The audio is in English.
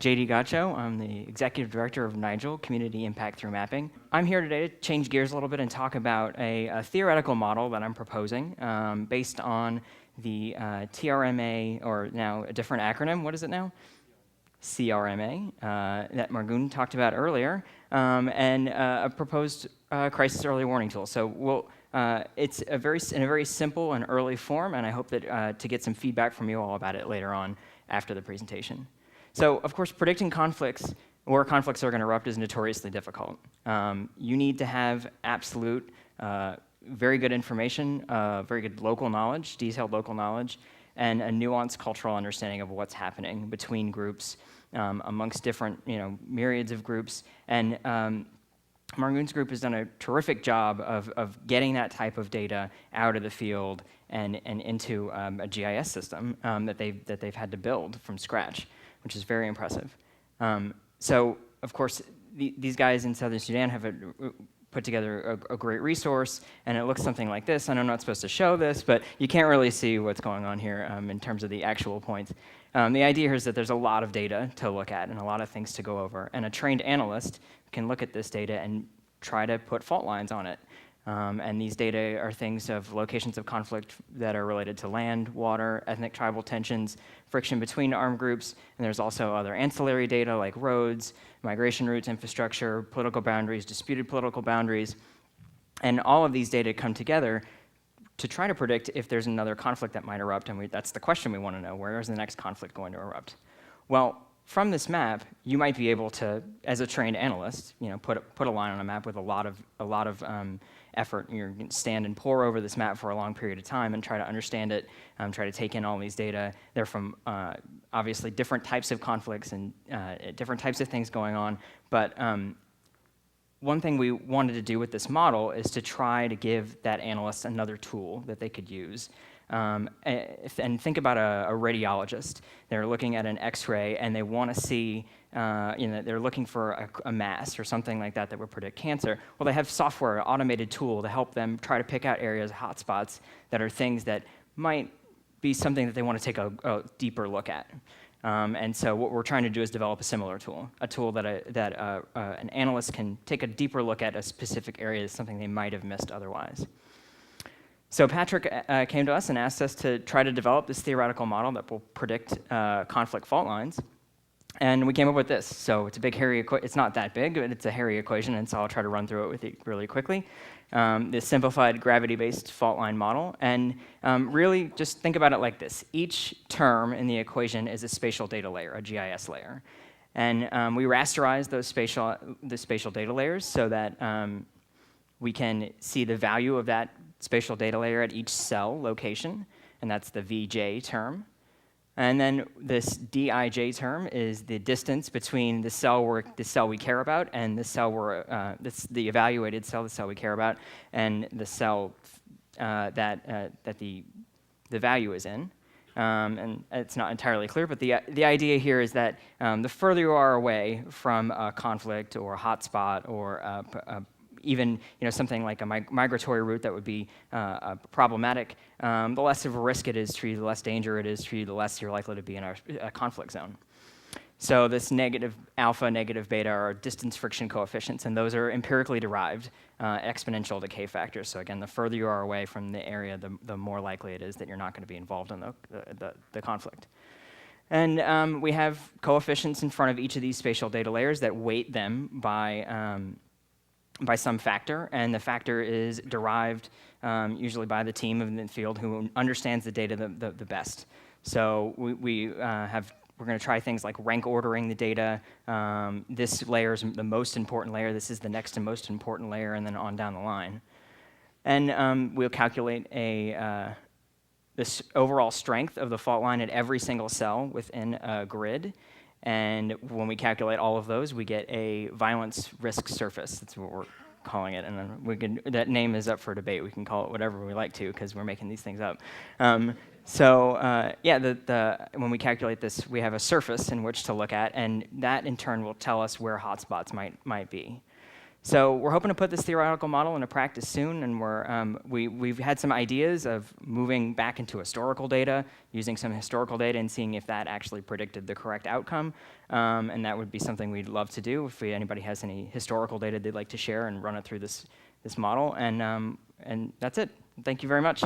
JD Godchaux. I'm the Executive Director of Nigel, Community Impact Through Mapping. I'm here today to change gears a little bit and talk about a theoretical model that I'm proposing based on the TRMA, or now a different acronym. What is it now? CRMA, that Margun talked about earlier, and a proposed crisis early warning tool. So it's in a very simple and early form, and I hope that to get some feedback from you all about it later on after the presentation. So, of course, predicting conflicts, where conflicts are going to erupt, is notoriously difficult. You need to have absolute, very good information, very good local knowledge, detailed local knowledge, and a nuanced cultural understanding of what's happening between groups, amongst different, myriads of groups. And Margun's group has done a terrific job of getting that type of data out of the field and into a GIS system that they've had to build from scratch, which is very impressive. So, of course, these guys in Southern Sudan have put together a great resource, and it looks something like this. And I'm not supposed to show this, but you can't really see what's going on here in terms of the actual points. The idea here is that there's a lot of data to look at and a lot of things to go over, and a trained analyst can look at this data and try to put fault lines on it. And these data are things of locations of conflict that are related to land, water, ethnic tribal tensions, friction between armed groups, and there's also other ancillary data like roads, migration routes, infrastructure, political boundaries, disputed political boundaries. And all of these data come together to try to predict if there's another conflict that might erupt, and that's the question we want to know: where is the next conflict going to erupt? Well, from this map, you might be able to, as a trained analyst, put a line on a map with a lot of effort. You're going to stand and pore over this map for a long period of time and try to understand it, try to take in all these data. They're from obviously different types of conflicts and different types of things going on. But one thing we wanted to do with this model is to try to give that analyst another tool that they could use. And think about a radiologist. They're looking at an X-ray and they want to see, they're looking for a mass or something like that would predict cancer. Well, they have software, an automated tool to help them try to pick out areas, hotspots, that are things that might be something that they want to take a deeper look at. And so what we're trying to do is develop a similar tool, a tool that an analyst can take a deeper look at a specific area, something they might have missed otherwise. So Patrick came to us and asked us to try to develop this theoretical model that will predict conflict fault lines. And we came up with this. So it's a big, hairy equation. It's not that big, but it's a hairy equation, and so I'll try to run through it with you really quickly. This simplified gravity-based fault line model. And really, just think about it like this. Each term in the equation is a spatial data layer, a GIS layer. And we rasterize the spatial data layers so that we can see the value of that spatial data layer at each cell location, and that's the VJ term. And then this DIJ term is the distance between the cell we care about and the cell the evaluated cell, the cell we care about, and the cell that the value is in. And it's not entirely clear, but the idea here is that the further you are away from a conflict or a hotspot or even something like a migratory route that would be problematic, the less of a risk it is to you, the less danger it is to you, the less you're likely to be in a conflict zone. So this negative alpha, negative beta are distance friction coefficients, and those are empirically derived exponential decay factors. So again, the further you are away from the area, the more likely it is that you're not going to be involved in the conflict. And we have coefficients in front of each of these spatial data layers that weight them by some factor, and the factor is derived usually by the team in the field who understands the data the best. So we're going to try things like rank ordering the data. This layer is the most important layer. This is the next and most important layer, and then on down the line. And we'll calculate this overall strength of the fault line at every single cell within a grid. And when we calculate all of those, we get a violence risk surface. That's what we're calling it. And then that name is up for debate. We can call it whatever we like to because we're making these things up. When we calculate this, we have a surface in which to look at, and that in turn will tell us where hotspots might be. So we're hoping to put this theoretical model into practice soon, and we've had some ideas of moving back into historical data, using some historical data and seeing if that actually predicted the correct outcome. And that would be something we'd love to do if anybody has any historical data they'd like to share and run it through this model. And that's it. Thank you very much.